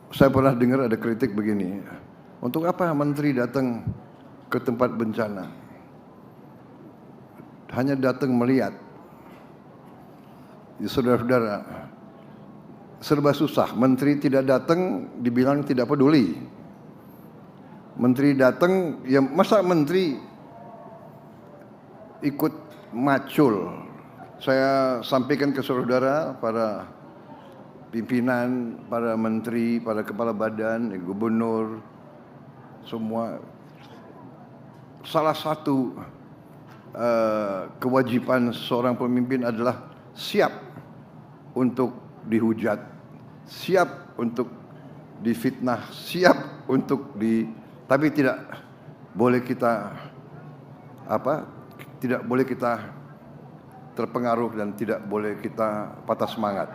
Saya pernah dengar ada kritik begini, untuk apa menteri datang ke tempat bencana? Hanya datang melihat. Ya, saudara-saudara, serba susah. Menteri tidak datang dibilang tidak peduli. Menteri datang, ya masa menteri ikut macul. Saya sampaikan ke saudara, para pimpinan, para menteri, para kepala badan, gubernur, semua. Salah satu kewajiban seorang pemimpin adalah siap untuk dihujat, siap untuk difitnah, siap untuk tapi tidak boleh kita tidak boleh kita terpengaruh dan tidak boleh kita patah semangat.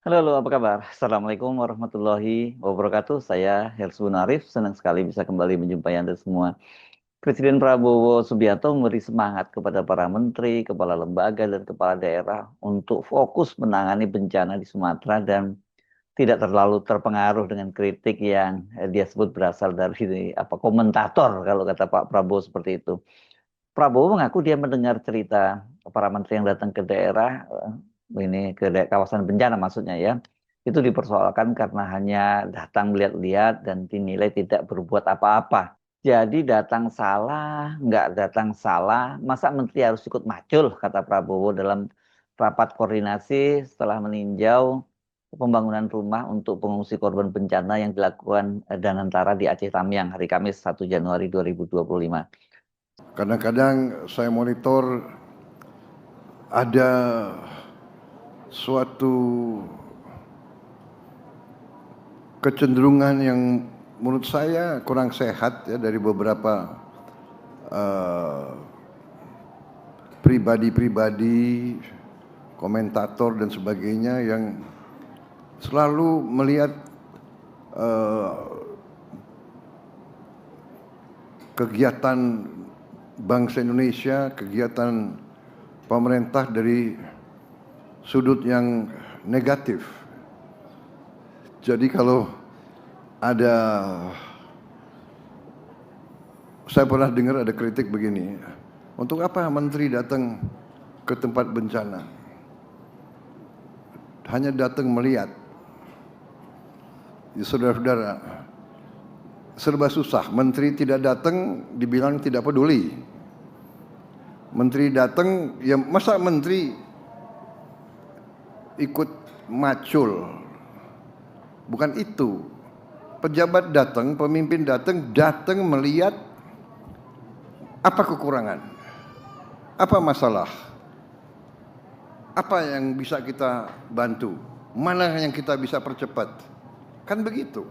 Halo, apa kabar? Assalamualaikum warahmatullahi wabarakatuh. Saya Hersbun Arif, senang sekali bisa kembali menjumpai Anda semua. Presiden Prabowo Subianto memberi semangat kepada para menteri, kepala lembaga, dan kepala daerah untuk fokus menangani bencana di Sumatera dan tidak terlalu terpengaruh dengan kritik yang dia sebut berasal dari komentator, kalau kata Pak Prabowo seperti itu. Prabowo mengaku dia mendengar cerita para menteri yang datang ke daerah, kawasan bencana maksudnya ya, itu dipersoalkan karena hanya datang melihat-lihat dan dinilai tidak berbuat apa-apa. Jadi datang salah, nggak datang salah, masa menteri harus ikut macul, kata Prabowo dalam rapat koordinasi setelah meninjau pembangunan rumah untuk pengungsi korban bencana yang dilakukan Danantara di Aceh Tamiang hari Kamis 1 Januari 2025. Kadang-kadang saya monitor ada suatu kecenderungan yang menurut saya kurang sehat ya dari beberapa pribadi-pribadi, komentator dan sebagainya yang selalu melihat kegiatan bangsa Indonesia, kegiatan pemerintah dari sudut yang negatif. Jadi kalau saya pernah dengar ada kritik begini, untuk apa menteri datang ke tempat bencana? Hanya datang melihat. Ya, saudara-saudara, serba susah. Menteri tidak datang dibilang tidak peduli. Menteri datang, ya masa menteri ikut macul? Bukan itu. Pejabat datang, pemimpin datang melihat apa kekurangan, apa masalah, apa yang bisa kita bantu, mana yang kita bisa percepat. Kan begitu.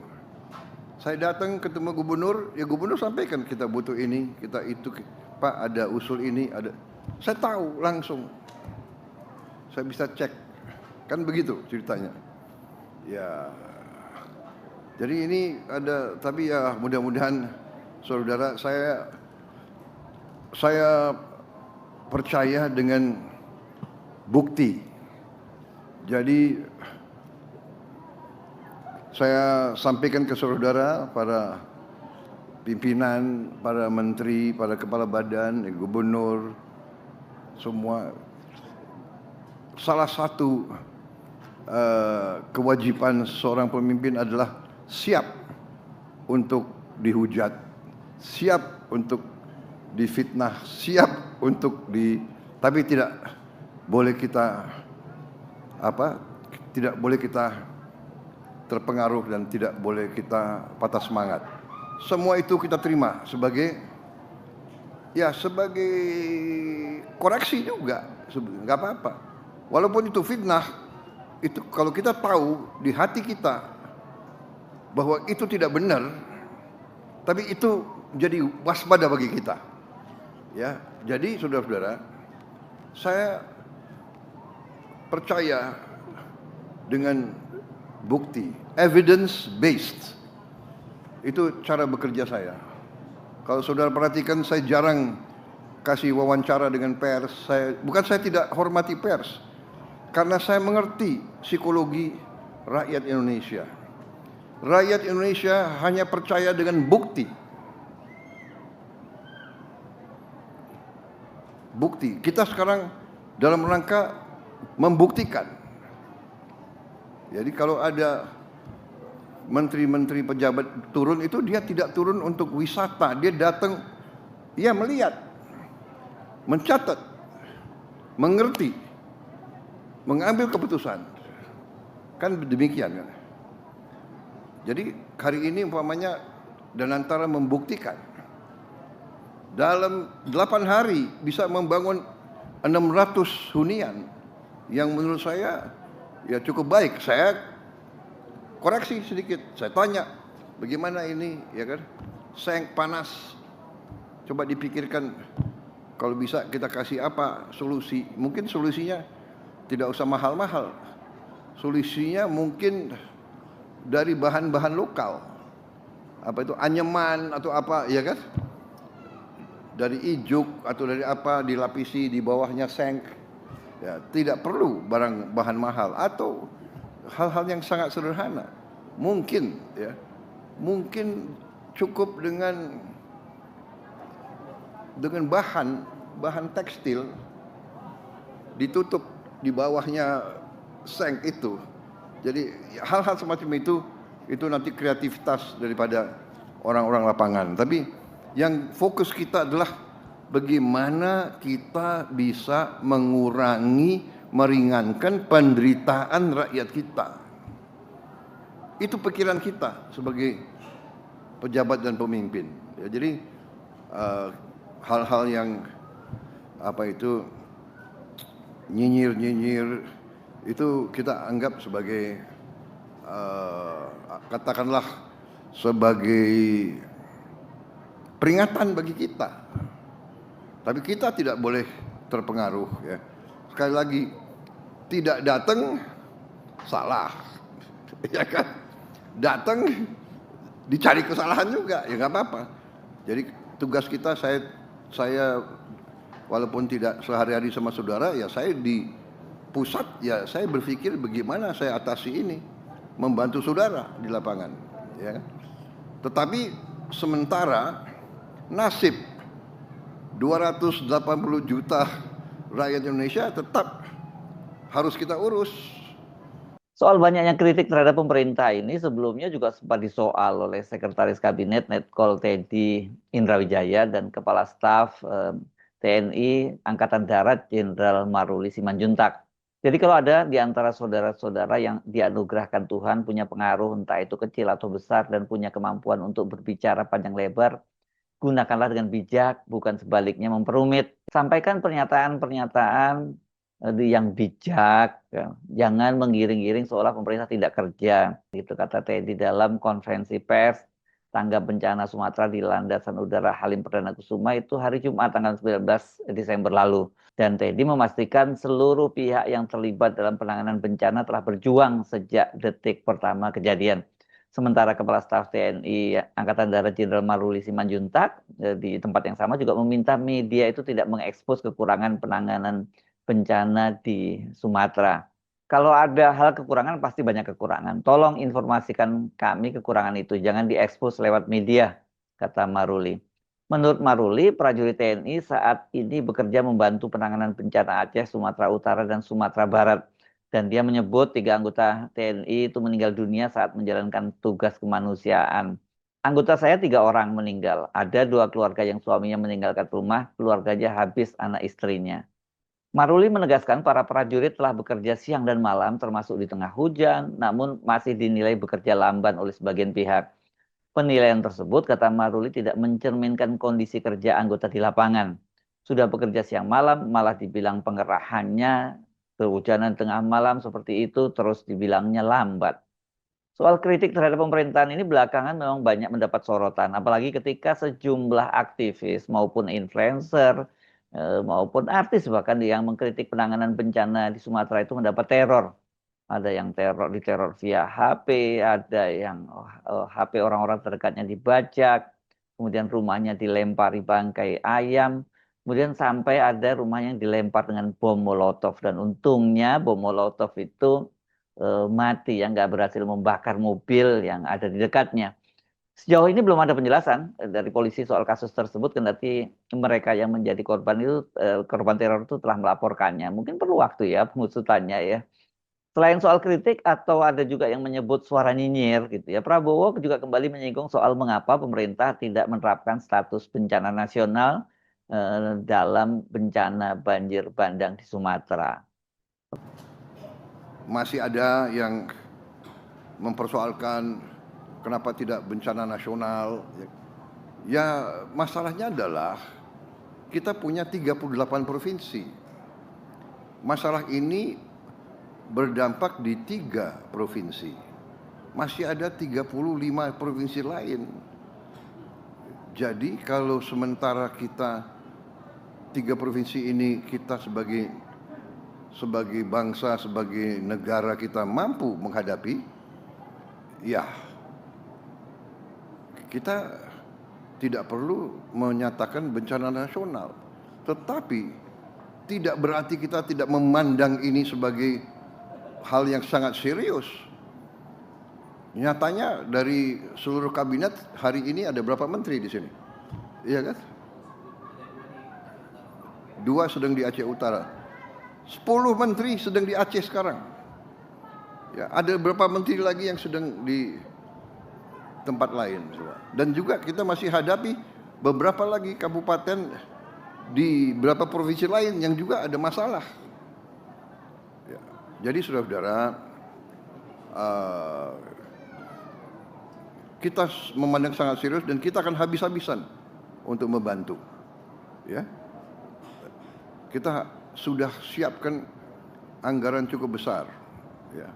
Saya datang ketemu gubernur, ya gubernur sampaikan kita butuh ini, kita itu, Pak ada usul ini, ada. Saya tahu langsung. Saya bisa cek. Kan begitu ceritanya. Ya. Jadi ini ada, tapi ya mudah-mudahan saudara, saya percaya dengan bukti. Jadi saya sampaikan ke saudara, para pimpinan, para menteri, para kepala badan, gubernur, semua. Salah satu kewajiban seorang pemimpin adalah siap untuk dihujat, siap untuk difitnah, siap untuk tapi tidak boleh kita tidak boleh kita terpengaruh dan tidak boleh kita patah semangat. Semua itu kita terima sebagai koreksi juga, nggak apa-apa. Walaupun itu fitnah, itu kalau kita tahu di hati kita bahwa itu tidak benar, tapi itu jadi waspada bagi kita. Ya, jadi saudara-saudara, saya percaya dengan bukti, evidence based. Itu cara bekerja saya. Kalau saudara perhatikan, saya jarang kasih wawancara dengan pers. Bukan saya tidak hormati pers, karena saya mengerti psikologi rakyat Indonesia. Rakyat Indonesia hanya percaya dengan bukti. Bukti. Kita sekarang dalam rangka membuktikan. Jadi kalau ada menteri-menteri pejabat turun, itu dia tidak turun untuk wisata, dia datang, ia melihat, mencatat, mengerti, mengambil keputusan. Kan demikian kan. Jadi hari ini umpamanya Danantara membuktikan dalam 8 hari bisa membangun 600 hunian yang menurut saya ya cukup baik. Saya koreksi sedikit, saya tanya bagaimana ini, ya kan, seng panas, coba dipikirkan kalau bisa kita kasih apa solusi. Mungkin solusinya tidak usah mahal-mahal, solusinya mungkin dari bahan-bahan lokal, apa itu anyaman atau apa, ya kan, dari ijuk atau dari apa, dilapisi di bawahnya seng, ya tidak perlu bahan mahal, atau hal-hal yang sangat sederhana. Mungkin ya, mungkin cukup dengan bahan tekstil ditutup di bawahnya seng itu. Jadi hal-hal semacam itu nanti kreativitas daripada orang-orang lapangan. Tapi yang fokus kita adalah bagaimana kita bisa mengurangi, meringankan penderitaan rakyat kita. Itu pikiran kita sebagai pejabat dan pemimpin. Ya, jadi hal-hal yang apa itu nyinyir itu kita anggap sebagai katakanlah sebagai peringatan bagi kita. Tapi kita tidak boleh terpengaruh ya. Sekali lagi, tidak datang salah. Ya kan? Datang dicari kesalahan juga, ya nggak apa-apa. Jadi tugas kita, saya walaupun tidak sehari-hari sama saudara, ya saya di pusat, ya saya berpikir bagaimana saya atasi ini, membantu saudara di lapangan, ya. Tetapi sementara nasib 280 juta rakyat Indonesia tetap harus kita urus. Soal banyaknya kritik terhadap pemerintah ini sebelumnya juga sempat disoal oleh Sekretaris Kabinet Letkol Teddy Indrawijaya dan Kepala Staf TNI Angkatan Darat Jenderal Maruli Simanjuntak. Jadi kalau ada di antara saudara-saudara yang dianugerahkan Tuhan punya pengaruh entah itu kecil atau besar dan punya kemampuan untuk berbicara panjang lebar, gunakanlah dengan bijak, bukan sebaliknya memperumit. Sampaikan pernyataan-pernyataan yang bijak, ya. Jangan menggiring-giring seolah pemerintah tidak kerja, gitu kata Teddy dalam konferensi pers tanggap bencana Sumatera di Landasan Udara Halim Perdana Kusuma itu hari Jumat tanggal 19 Desember lalu. Dan Teddy memastikan seluruh pihak yang terlibat dalam penanganan bencana telah berjuang sejak detik pertama kejadian. Sementara Kepala Staf TNI Angkatan Darat Jenderal Maruli Simanjuntak di tempat yang sama juga meminta media itu tidak mengekspos kekurangan penanganan bencana di Sumatera. Kalau ada hal kekurangan, pasti banyak kekurangan. Tolong informasikan kami kekurangan itu, jangan diekspos lewat media, kata Maruli. Menurut Maruli, prajurit TNI saat ini bekerja membantu penanganan bencana Aceh, Sumatera Utara, dan Sumatera Barat. Dan dia menyebut 3 anggota TNI itu meninggal dunia saat menjalankan tugas kemanusiaan. Anggota saya 3 orang meninggal. Ada 2 keluarga yang suaminya meninggalkan rumah, keluarganya habis anak istrinya. Maruli menegaskan para prajurit telah bekerja siang dan malam termasuk di tengah hujan, namun masih dinilai bekerja lamban oleh sebagian pihak. Penilaian tersebut, kata Maruli, tidak mencerminkan kondisi kerja anggota di lapangan. Sudah bekerja siang malam, malah dibilang pengerahannya kehujanan tengah malam seperti itu, terus dibilangnya lambat. Soal kritik terhadap pemerintahan ini belakangan memang banyak mendapat sorotan, apalagi ketika sejumlah aktivis maupun influencer maupun artis bahkan yang mengkritik penanganan bencana di Sumatera itu mendapat teror. ada yang diteror via HP, ada yang HP orang-orang terdekatnya dibajak, kemudian rumahnya dilempari bangkai ayam, kemudian sampai ada rumah yang dilempar dengan bom Molotov dan untungnya bom Molotov itu mati, yang nggak berhasil membakar mobil yang ada di dekatnya. Sejauh ini belum ada penjelasan dari polisi soal kasus tersebut, kendati mereka yang menjadi korban itu korban teror itu telah melaporkannya. Mungkin perlu waktu ya pengusutannya ya. Selain soal kritik atau ada juga yang menyebut suara nyinyir gitu ya, Prabowo juga kembali menyinggung soal mengapa pemerintah tidak menerapkan status bencana nasional dalam bencana banjir bandang di Sumatera. Masih ada yang mempersoalkan kenapa tidak bencana nasional. Ya masalahnya adalah kita punya 38 provinsi. Masalah ini berdampak di 3 provinsi. Masih ada 35 provinsi lain. Jadi kalau sementara kita 3 provinsi ini kita sebagai bangsa, sebagai negara kita mampu menghadapi, ya kita tidak perlu menyatakan bencana nasional. Tetapi tidak berarti kita tidak memandang ini sebagai hal yang sangat serius. Nyatanya dari seluruh kabinet hari ini ada berapa menteri di sini? Iya kan? 2 sedang di Aceh Utara. 10 menteri sedang di Aceh sekarang. Ya, ada berapa menteri lagi yang sedang di tempat lain. Dan juga kita masih hadapi beberapa lagi kabupaten di beberapa provinsi lain yang juga ada masalah. Ya, jadi saudara-saudara, kita memandang sangat serius dan kita akan habis-habisan untuk membantu. Ya, kita sudah siapkan anggaran cukup besar, ya,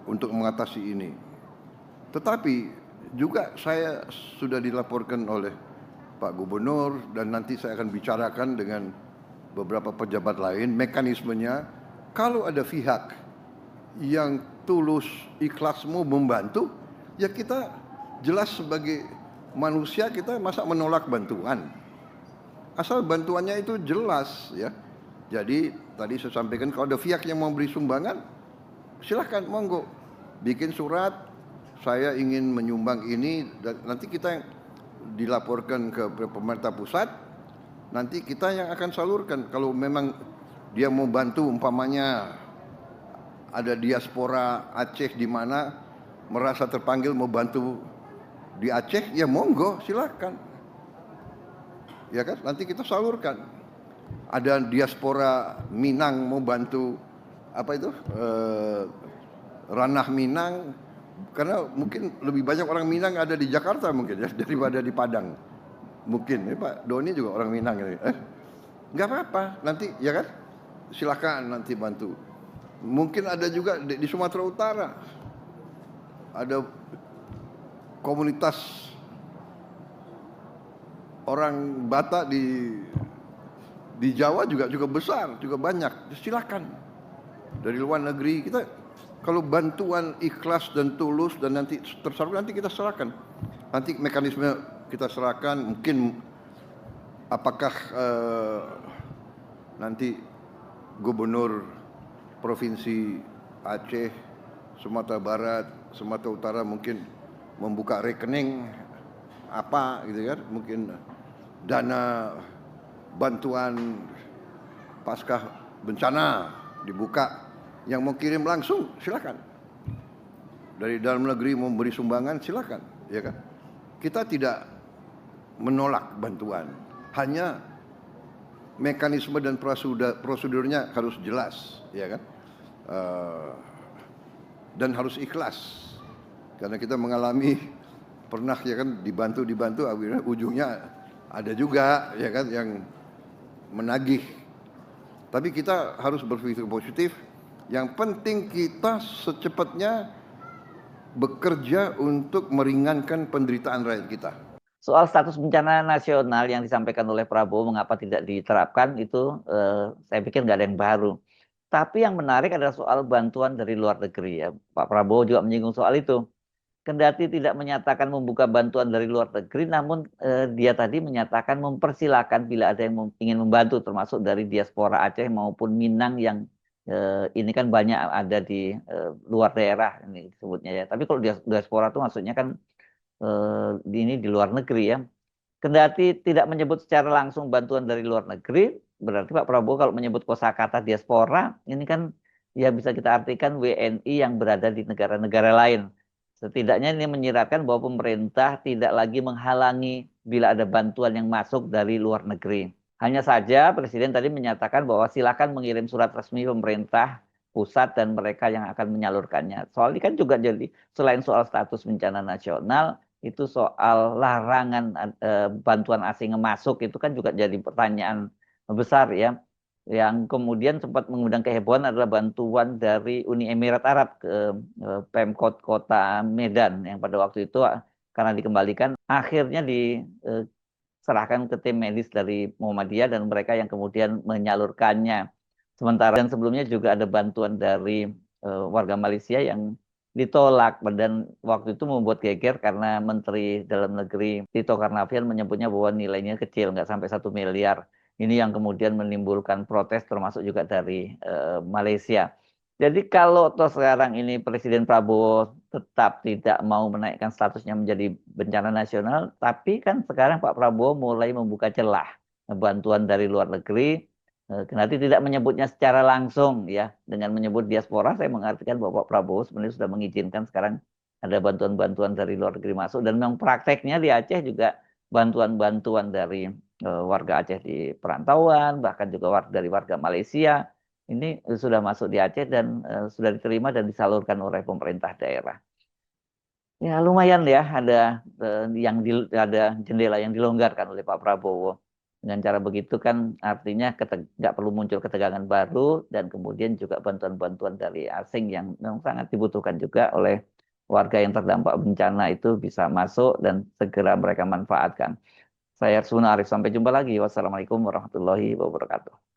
untuk mengatasi ini. Tetapi juga saya sudah dilaporkan oleh Pak Gubernur dan nanti saya akan bicarakan dengan beberapa pejabat lain mekanismenya. Kalau ada pihak yang tulus ikhlas mau membantu, ya kita jelas sebagai manusia kita masa menolak bantuan, asal bantuannya itu jelas ya. Jadi tadi saya sampaikan kalau ada pihak yang mau beri sumbangan, silahkan monggo bikin surat, saya ingin menyumbang ini, dan nanti kita yang dilaporkan ke pemerintah pusat, nanti kita yang akan salurkan. Kalau memang dia mau bantu, umpamanya ada diaspora Aceh di mana merasa terpanggil mau bantu di Aceh, ya monggo silakan. Ya kan, nanti kita salurkan. Ada diaspora Minang mau bantu apa itu ranah Minang, karena mungkin lebih banyak orang Minang ada di Jakarta mungkin ya daripada di Padang. Mungkin Pak Doni juga orang Minang ini. Nggak apa-apa, nanti ya kan, silakan nanti bantu. Mungkin ada juga di Sumatera Utara, ada komunitas orang Batak di Jawa juga besar, juga banyak. Silakan. Dari luar negeri kita kalau bantuan ikhlas dan tulus dan nanti tersalurkan, nanti kita serahkan. Nanti mekanisme kita serahkan, mungkin apakah nanti gubernur Provinsi Aceh, Sumatera Barat, Sumatera Utara mungkin membuka rekening apa gitu kan, mungkin dana bantuan pasca bencana dibuka, yang mau kirim langsung silakan, dari dalam negeri mau beri sumbangan silakan, ya kan. Kita tidak menolak bantuan, hanya mekanisme dan prosedurnya harus jelas, ya kan. Dan harus ikhlas, karena kita mengalami pernah ya kan, dibantu akhirnya ujungnya ada juga ya kan yang menagih. Tapi kita harus berpikir positif. Yang penting kita secepatnya bekerja untuk meringankan penderitaan rakyat kita. Soal status bencana nasional yang disampaikan oleh Prabowo mengapa tidak diterapkan itu saya pikir nggak ada yang baru. Tapi yang menarik adalah soal bantuan dari luar negeri ya. Pak Prabowo juga menyinggung soal itu. Kendati tidak menyatakan membuka bantuan dari luar negeri, namun dia tadi menyatakan mempersilahkan bila ada yang ingin membantu, termasuk dari diaspora Aceh maupun Minang yang ini kan banyak ada di luar daerah ini disebutnya ya. Tapi kalau diaspora itu maksudnya kan ini di luar negeri ya. Kendati tidak menyebut secara langsung bantuan dari luar negeri, berarti Pak Prabowo kalau menyebut kosakata diaspora, ini kan ya bisa kita artikan WNI yang berada di negara-negara lain. Setidaknya ini menyiratkan bahwa pemerintah tidak lagi menghalangi bila ada bantuan yang masuk dari luar negeri. Hanya saja Presiden tadi menyatakan bahwa silakan mengirim surat resmi pemerintah pusat dan mereka yang akan menyalurkannya. Soal ini kan juga jadi selain soal status bencana nasional, itu soal larangan bantuan asing masuk itu kan juga jadi pertanyaan besar ya. Yang kemudian sempat mengundang kehebohan adalah bantuan dari Uni Emirat Arab ke Pemkot Kota Medan yang pada waktu itu karena dikembalikan akhirnya diserahkan ke tim medis dari Muhammadiyah dan mereka yang kemudian menyalurkannya. Sementara dan sebelumnya juga ada bantuan dari warga Malaysia yang ditolak dan waktu itu membuat geger karena Menteri Dalam Negeri Tito Karnavian menyebutnya bahwa nilainya kecil, nggak sampai 1 miliar. Ini yang kemudian menimbulkan protes termasuk juga dari Malaysia. Jadi kalau toh sekarang ini Presiden Prabowo tetap tidak mau menaikkan statusnya menjadi bencana nasional, tapi kan sekarang Pak Prabowo mulai membuka celah bantuan dari luar negeri. Kendati tidak menyebutnya secara langsung ya, dengan menyebut diaspora saya mengartikan bahwa Pak Prabowo sebenarnya sudah mengizinkan sekarang ada bantuan-bantuan dari luar negeri masuk dan memang prakteknya di Aceh juga bantuan-bantuan dari warga Aceh di perantauan bahkan juga dari warga Malaysia ini sudah masuk di Aceh dan sudah diterima dan disalurkan oleh pemerintah daerah. Ya lumayan ya ada jendela yang dilonggarkan oleh Pak Prabowo. Dengan cara begitu kan artinya nggak perlu muncul ketegangan baru dan kemudian juga bantuan-bantuan dari asing yang memang sangat dibutuhkan juga oleh warga yang terdampak bencana itu bisa masuk dan segera mereka manfaatkan. Saya Arsuna Arif, sampai jumpa lagi. Wassalamualaikum warahmatullahi wabarakatuh.